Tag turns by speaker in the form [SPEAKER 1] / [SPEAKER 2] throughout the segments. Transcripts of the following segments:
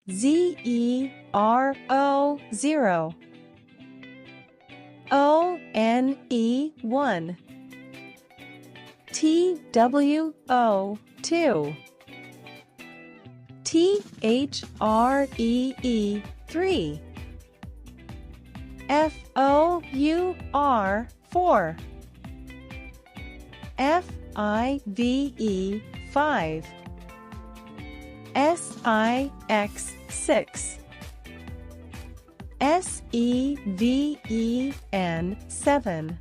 [SPEAKER 1] Zero 0, ONE 1, TWO 2, THREE 3, FOUR 4, FIVE 5, SIX 6, SEVEN 7,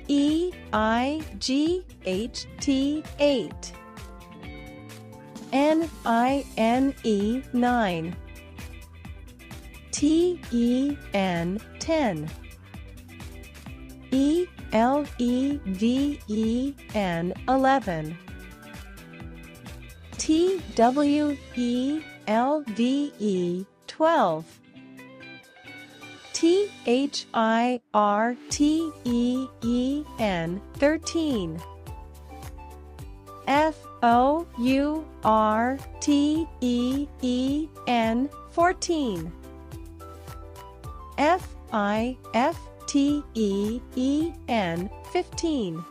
[SPEAKER 1] EIGHT 8, NINE 9, TEN 10, ELEVEN 11, TWELVE 12, THIRTEEN 13, FOURTEEN 14, FIFTEEN 15,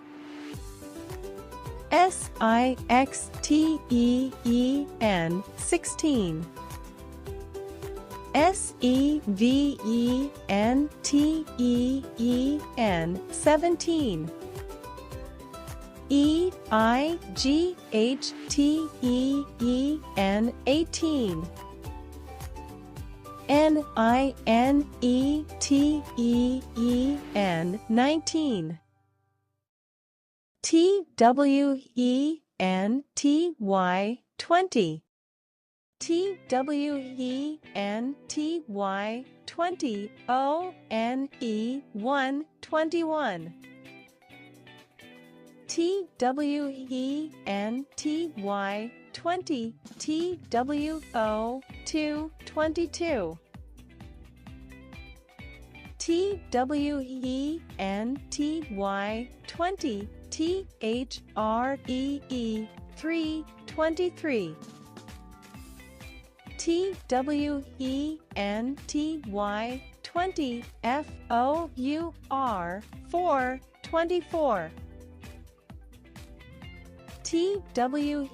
[SPEAKER 1] SIXTEEN 16, SEVENTEEN 17, EIGHTEEN 18, NINETEEN 19, TWENTY 20, TWENTY 20, ONE 1 21, TWENTY 20, TWO 2 22, TWENTY 20, THREE 3 23, TWENTY 20, FOUR 4 24, TWENTY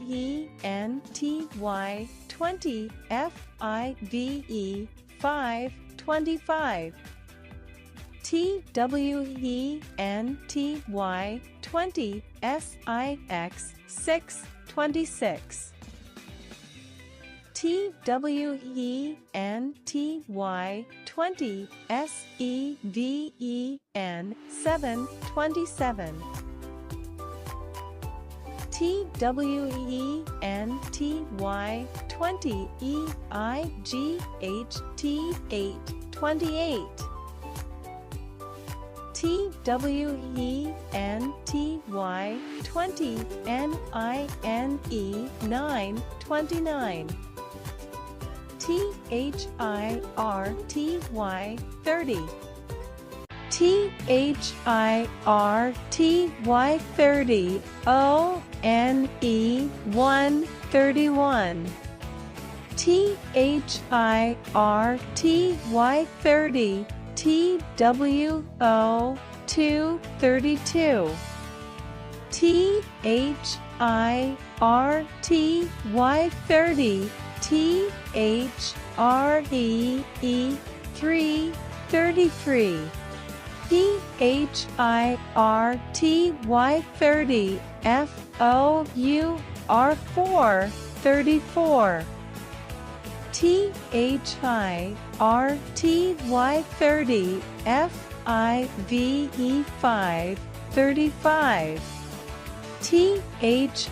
[SPEAKER 1] 20, FIVE 5 25, TWENTY 20, SIX 6 26, TWENTY 20, SEVEN 7 27, TWENTY 20, EIGHT 8 28, TWENTY 20, NINE 9 29, THIRTY 30, THIRTY 30, ONE 1 31, THIRTY 30, TWO 2 32, THIRTY 30, THREE 3 33, THIRTY 30, FOUR 4 34, THIRTY 30, FIVE 5 35, THIRTY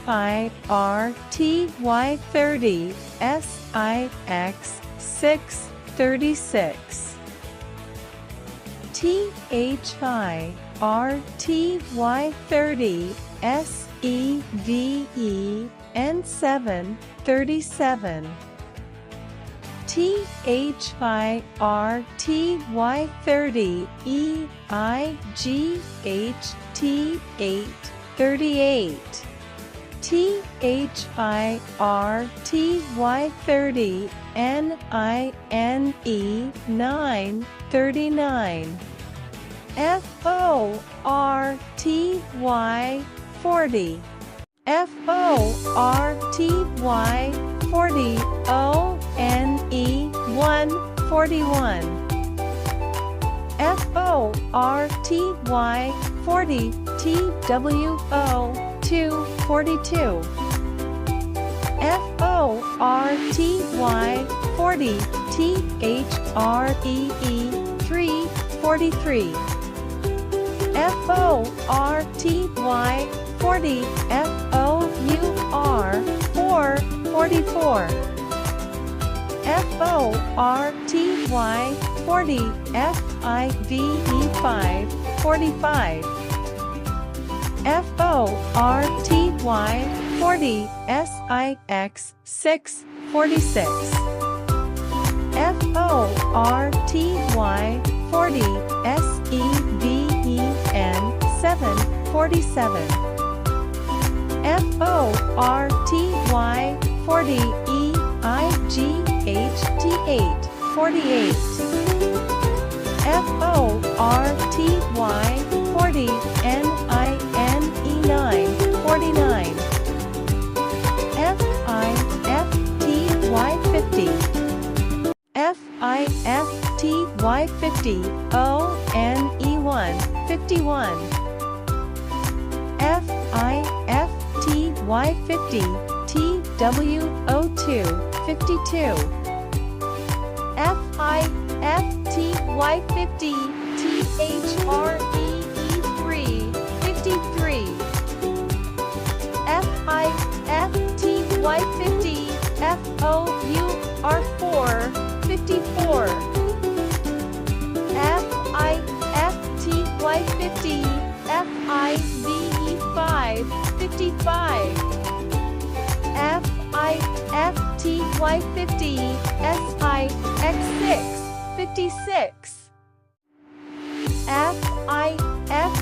[SPEAKER 1] 30, SIX 6 36, THIRTY 30, SEVEN 7 37, THIRTY 30, EIGHT 8 38, THIRTY 30 NINE 9 39 FORTY 40 FORTY 40 ONE 1 41 FORTY 40 TWO 2 42 FORTY 40 THREE 3 43 FORTY 40 FOUR 4 44 FORTY 40 FIVE 5 45 FORTY 40 SIX 6 46 FORTY 40 SEVEN 7 47 FORTY 40 EIGHT 8 48 FORTY 40 NINE 9 49 FIFTY 50 FIFTY 50 ONE 1 51 FIFTY 50 TWO 2 52 FIFTY 50 THREE 3 53 FIFTY 50 FOUR 4 54 FIFTY 50 FIVE 5 55 FIFTY 50 SIX 6 56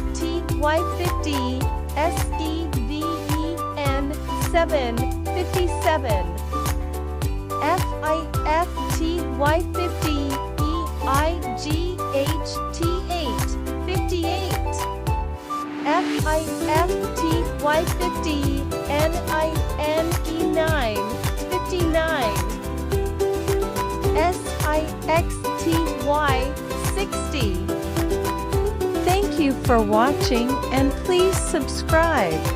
[SPEAKER 1] FIFTY 50 SEVEN 7 57 FIFTY 50 EIGHT 8 58 FIFTY 50 NINE 9 59 SIXTY 60. Thank you for watching and please subscribe.